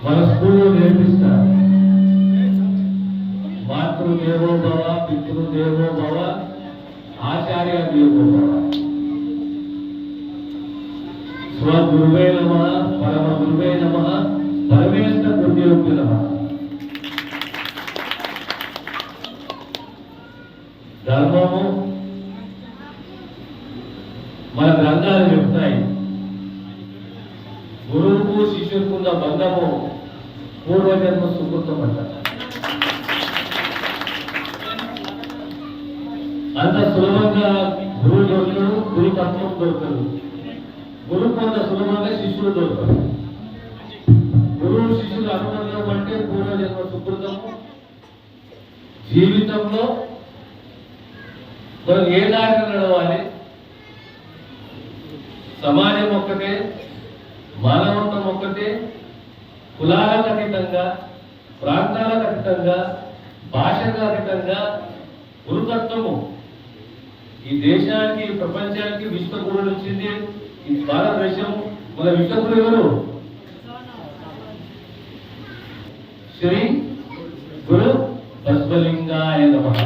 మన స్కూల్లో నేర్పిస్తారు. మాతృదేవో భవ, పితృదేవో భవ, ఆచార్య దేవో భవ. స్వగురువే నమః, పరమ గురువే నమః, పరమేశ్వర గురుదేవుకే నమః. ధర్మము మన గ్రంథాలు చెప్తాయి. గురువుకు శిష్యుకున్న బంధము పూర్వజన్మ సుకృతం అంటారు. అంత సులభంగా గురువు దొరకడు, గురు తత్వం దొరకదు. గురువు కొంత సులభంగా శిష్యుడు దొరకడు. గురువు శిష్యుడు అనుబంధం అంటే పూర్వజన్మ సుకృతము. జీవితంలో మనం ఏ దారిని నడవాలి, సమాజం ఒక్కటే, మానవత్వం ఒక్కటే, కులాలకు అతీతంగా, ప్రాంతాలకు అతీతంగా, భాషకు అతీతంగా గురుతత్వము ఈ దేశానికి, ప్రపంచానికి విశ్వగురుడు వచ్చింది. ఈ భారతదేశం మన విశ్వగురు ఎవరు? శ్రీ గురు బసవలింగాయ నమః.